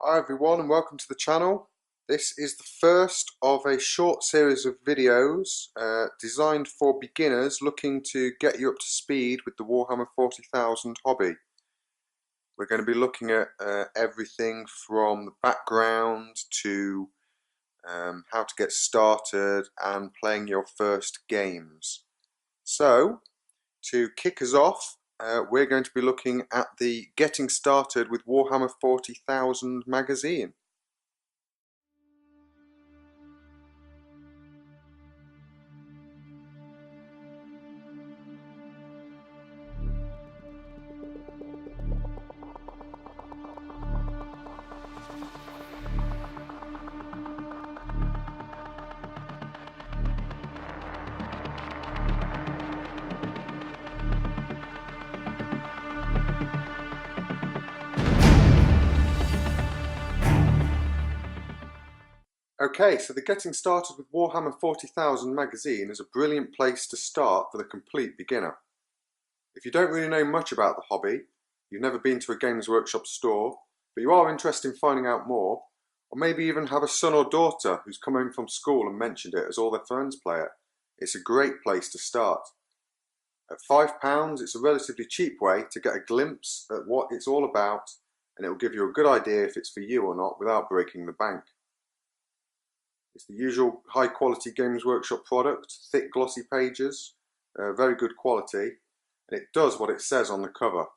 Hi everyone and welcome to the channel. This is the first of a short series of videos designed for beginners looking to get you up to speed with the Warhammer 40,000 hobby. We're going to be looking at everything from the background to how to get started and playing your first games. So, to kick us off, we're going to be looking at the Getting Started with Warhammer 40,000 magazine. Okay, so the Getting Started with Warhammer 40,000 magazine is a brilliant place to start for the complete beginner. If you don't really know much about the hobby, you've never been to a Games Workshop store, but you are interested in finding out more, or maybe even have a son or daughter who's come home from school and mentioned it as all their friends play it, it's a great place to start. At £5, it's a relatively cheap way to get a glimpse at what it's all about, and it will give you a good idea if it's for you or not without breaking the bank. It's the usual high quality Games Workshop product, thick glossy pages, very good quality, and it does what it says on the cover.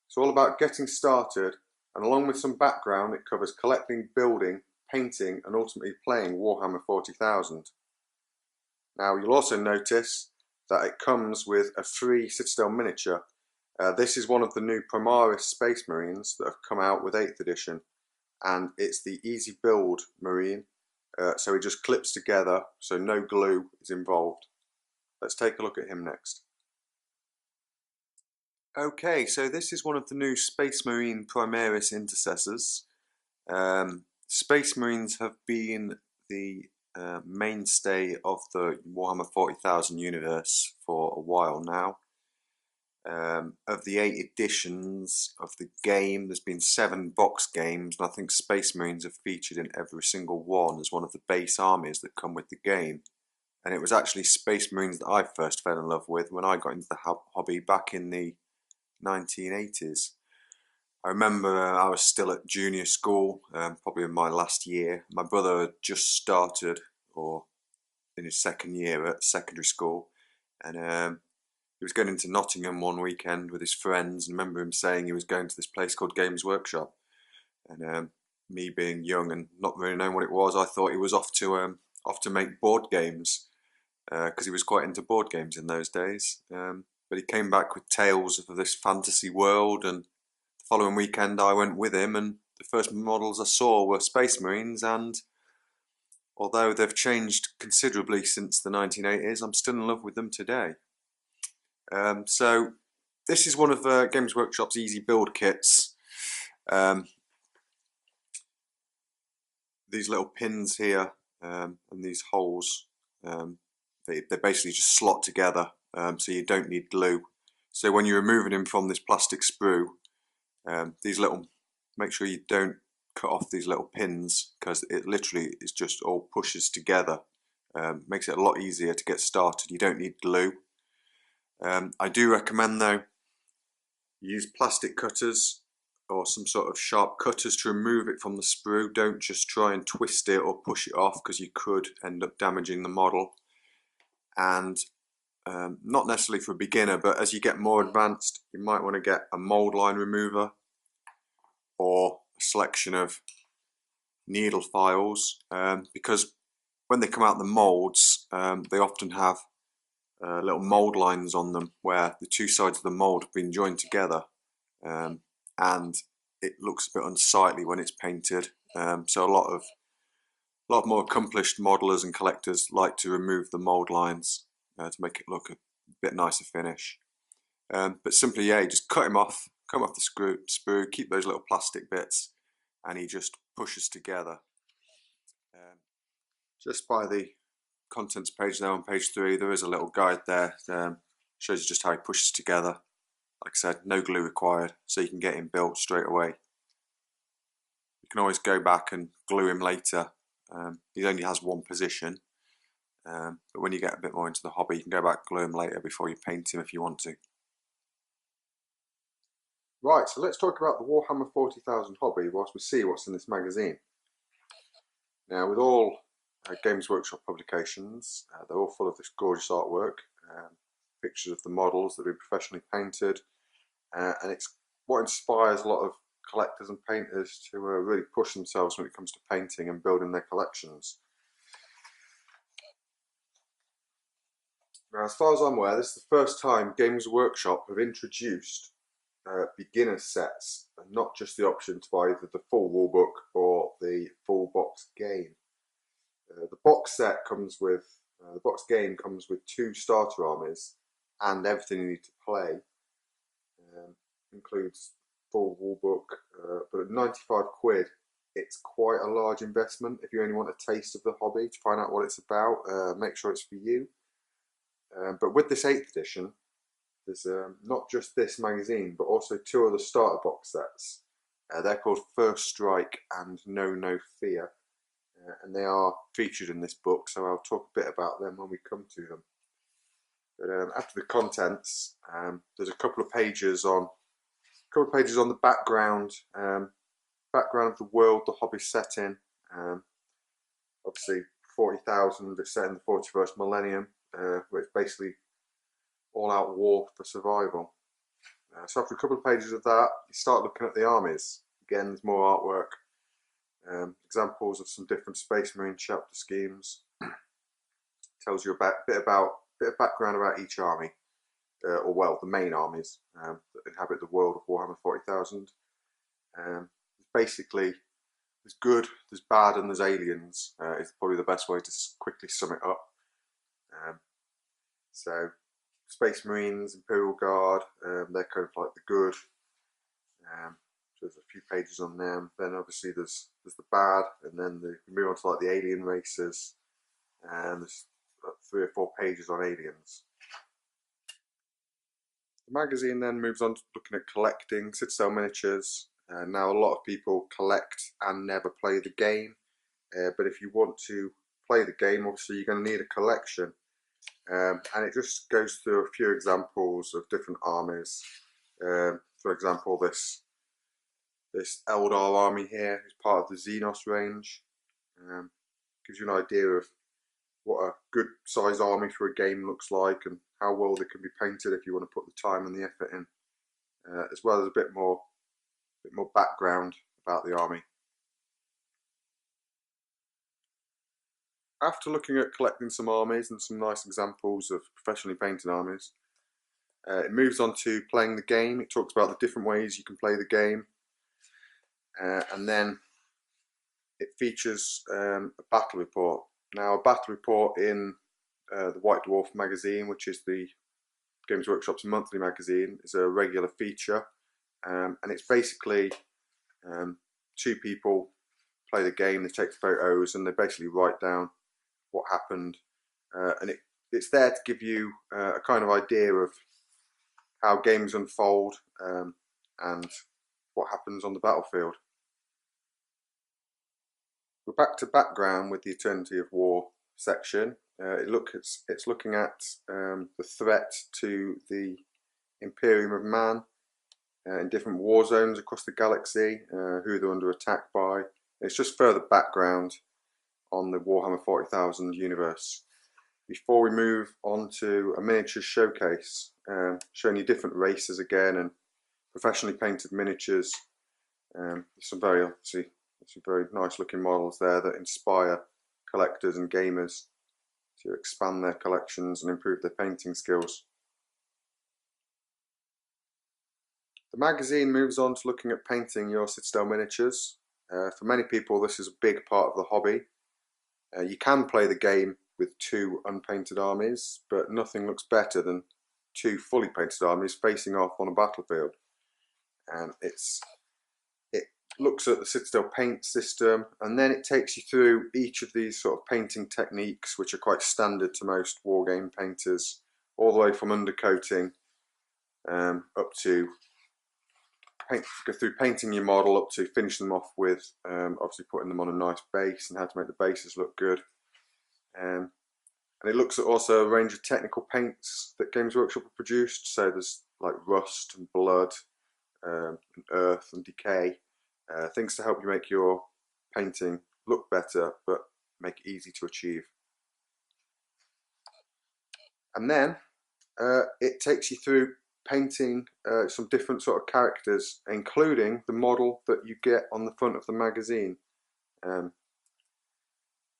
It's all about getting started, and along with some background it covers collecting, building, painting and ultimately playing Warhammer 40,000. Now you'll also notice that it comes with a free Citadel miniature. This is one of the new Primaris Space Marines that have come out with 8th edition, and it's the easy build Marine. So he just clips together, so no glue is involved. Let's take a look at him next. Okay, so this is one of the new Space Marine Primaris intercessors. Space Marines have been the mainstay of the Warhammer 40,000 universe for a while now. Of the 8 editions of the game, there's been 7 box games, and I think Space Marines have featured in every single one as one of the base armies that come with the game. And it was actually Space Marines that I first fell in love with when I got into the hobby back in the 1980s. I remember I was still at junior school, probably in my last year. My brother had just started, or in his second year at secondary school, and he was going into Nottingham one weekend with his friends, and I remember him saying he was going to this place called Games Workshop. And me being young and not really knowing what it was, I thought he was off to make board games, because he was quite into board games in those days. But he came back with tales of this fantasy world, and the following weekend I went with him, and the first models I saw were Space Marines, and although they've changed considerably since the 1980s, I'm still in love with them today. So this is one of Games Workshop's easy build kits. These little pins here and these holes, they basically just slot together, so you don't need glue. So when you're removing them from this plastic sprue, make sure you don't cut off these little pins, because it literally is just all pushes together. Makes it a lot easier to get started. You don't need glue. I do recommend though, use plastic cutters or some sort of sharp cutters to remove it from the sprue. Don't just try and twist it or push it off, because you could end up damaging the model. And not necessarily for a beginner, but as you get more advanced, you might want to get a mold line remover or a selection of needle files, because when they come out the molds, they often have little mold lines on them where the two sides of the mold have been joined together, and it looks a bit unsightly when it's painted. So a lot more accomplished modelers and collectors like to remove the mold lines to make it look a bit nicer finish. But simply, yeah, you just cut him off the sprue, keep those little plastic bits, and he just pushes together. Just by the contents page there on page 3, there is a little guide there that shows you just how he pushes together. Like I said, no glue required, so you can get him built straight away. can always go back and glue him later. He only has one position, but when you get a bit more into the hobby, you can go back and glue him later before you paint him if you want to. Right, so let's talk about the Warhammer 40,000 hobby whilst we see what's in this magazine. Now, with all Games Workshop publications, they're all full of this gorgeous artwork, pictures of the models that have been professionally painted, and it's what inspires a lot of collectors and painters to really push themselves when it comes to painting and building their collections. Now, as far as I'm aware, this is the first time Games Workshop have introduced beginner sets, and not just the option to buy either the full rulebook or the full box game. The box set comes with, the box game comes with 2 starter armies and everything you need to play. Includes full rulebook, but at 95 quid, it's quite a large investment. If you only want a taste of the hobby to find out what it's about, make sure it's for you. But with this 8th edition, there's not just this magazine, but also 2 other starter box sets. They're called First Strike and No Fear, and they are featured in this book, so I'll talk a bit about them when we come to them. But after the contents, there's a couple of pages on the background, background of the world the hobby's set in. Obviously, 40,000 is set in the 41st millennium, where it's basically all-out war for survival. So after a couple of pages of that, you start looking at the armies. Again, there's more artwork, examples of some different Space Marine chapter schemes. Tells you a bit of background about each army, or well, the main armies that inhabit the world of Warhammer 40,000. Basically, there's good, there's bad, and there's aliens. Is probably the best way to quickly sum it up. So, Space Marines, Imperial Guard, they're kind of like the good. So there's a few pages on them. Then obviously there's the bad, and then we move on to like the alien races, and there's 3 or 4 pages on aliens. The magazine then moves on to looking at collecting Citadel miniatures. Now a lot of people collect and never play the game, but if you want to play the game, obviously you're going to need a collection. And it just goes through a few examples of different armies. For example, this Eldar army here is part of the Xenos range. Gives you an idea of what a good size army for a game looks like and how well they can be painted if you want to put the time and the effort in, as well as a bit more background about the army. After looking at collecting some armies and some nice examples of professionally painted armies, it moves on to playing the game. It talks about the different ways you can play the game, and then it features a battle report. Now, a battle report in the White Dwarf magazine, which is the Games Workshop's monthly magazine, is a regular feature, and it's basically 2 people play the game, they take photos, and they basically write down what happened, and it's there to give you a kind of idea of how games unfold and what happens on the battlefield. We're back to background with the Eternity of War section. It's looking at the threat to the Imperium of Man in different war zones across the galaxy, who they're under attack by. It's just further background on the Warhammer 40,000 universe. Before we move on to a miniature showcase, showing you different races again and professionally painted miniatures. Some very nice looking models there that inspire collectors and gamers to expand their collections and improve their painting skills. The magazine moves on to looking at painting your Citadel miniatures. For many people, this is a big part of the hobby. You can play the game with 2 unpainted armies, but nothing looks better than 2 fully painted armies facing off on a battlefield. And it looks at the Citadel paint system, and then it takes you through each of these sort of painting techniques, which are quite standard to most wargame painters, all the way from undercoating up to go through painting your model up to finishing them off with obviously putting them on a nice base and how to make the bases look good. And it looks at also a range of technical paints that Games Workshop have produced. So there's like rust and blood, and earth and decay, things to help you make your painting look better but make it easy to achieve. And then it takes you through painting some different sort of characters, including the model that you get on the front of the magazine.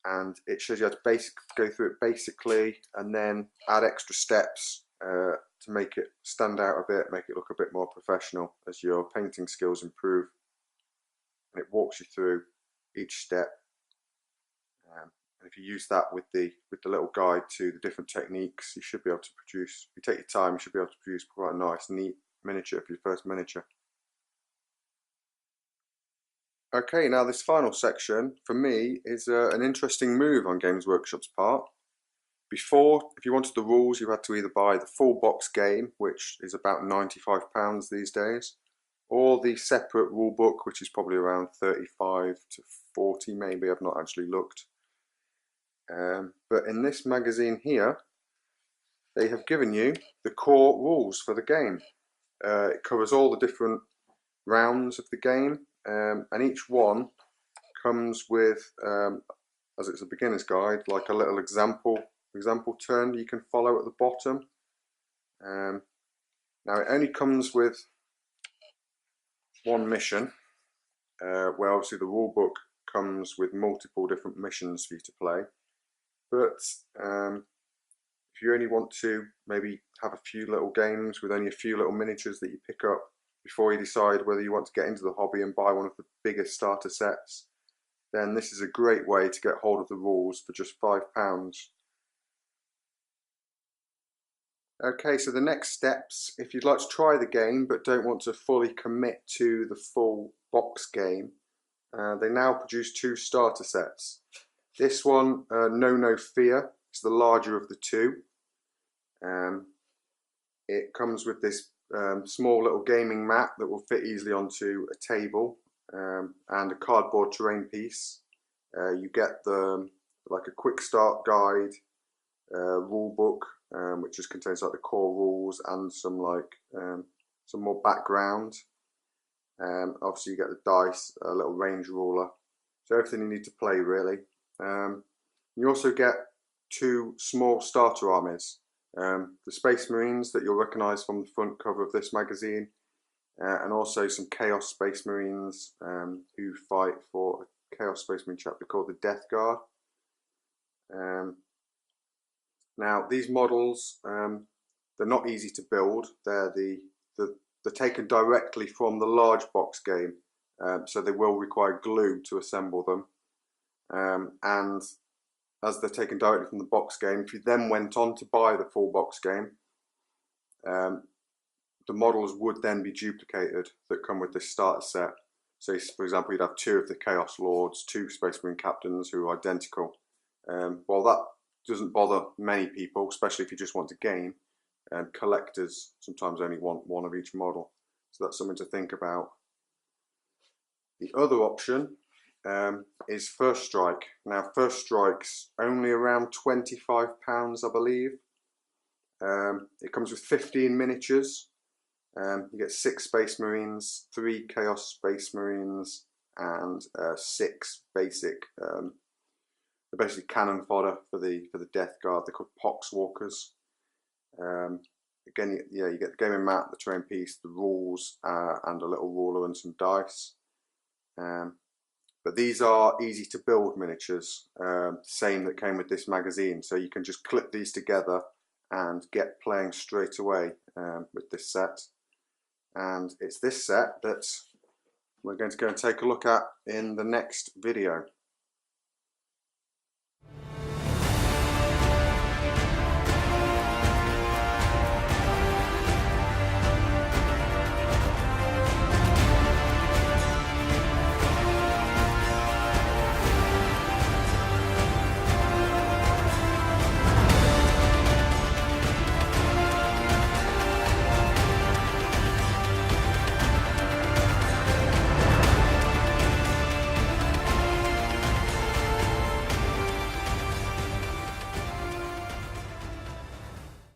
And it shows you how to go through it basically and then add extra steps to make it stand out a bit, make it look a bit more professional as your painting skills improve. And it walks you through each step. And if you use that with the little guide to the different techniques, you should be able to produce, if you take your time, you should be able to produce quite a nice, neat miniature for your first miniature. Okay, now this final section for me is an interesting move on Games Workshop's part. Before, if you wanted the rules, you had to either buy the full box game, which is about £95 these days, or the separate rule book, which is probably around 35 to 40 maybe, I've not actually looked. But in this magazine here, they have given you the core rules for the game. It covers all the different rounds of the game, and each one comes with, as it's a beginner's guide, like a little example turn you can follow at the bottom. Now it only comes with one mission, where obviously the rule book comes with multiple different missions for you to play. But if you only want to maybe have a few little games with only a few little miniatures that you pick up before you decide whether you want to get into the hobby and buy one of the biggest starter sets, then this is a great way to get hold of the rules for just £5. Okay, so the next steps, if you'd like to try the game but don't want to fully commit to the full box game, they now produce 2 starter sets. This one, No Fear, is the larger of the 2. It comes with this small little gaming mat that will fit easily onto a table, and a cardboard terrain piece. You get like a quick start guide, rule book, which just contains like the core rules and some more background. Obviously you get the dice, a little range ruler, so everything you need to play really. You also get 2 small starter armies, the Space Marines that you'll recognise from the front cover of this magazine, and also some Chaos Space Marines who fight for a Chaos Space Marine chapter called the Death Guard. Now these models, they're not easy to build. They're taken directly from the large box game, so they will require glue to assemble them. And as they're taken directly from the box game, if you then went on to buy the full box game, the models would then be duplicated that come with this starter set. So for example, you'd have 2 of the Chaos Lords, 2 Space Marine Captains who are identical. While that doesn't bother many people, especially if you just want to game, collectors sometimes only want 1 of each model. So that's something to think about. The other option is First Strike. Now First Strike's only around £25 I believe. It comes with 15 miniatures. You get 6 Space Marines, 3 Chaos Space Marines, and 6 basic, they're basically cannon fodder for the Death Guard. They're called Poxwalkers. Again, you get the gaming mat, the terrain piece, the rules, and a little ruler and some dice. But these are easy to build miniatures, same that came with this magazine. So you can just clip these together and get playing straight away with this set. And it's this set that we're going to go and take a look at in the next video.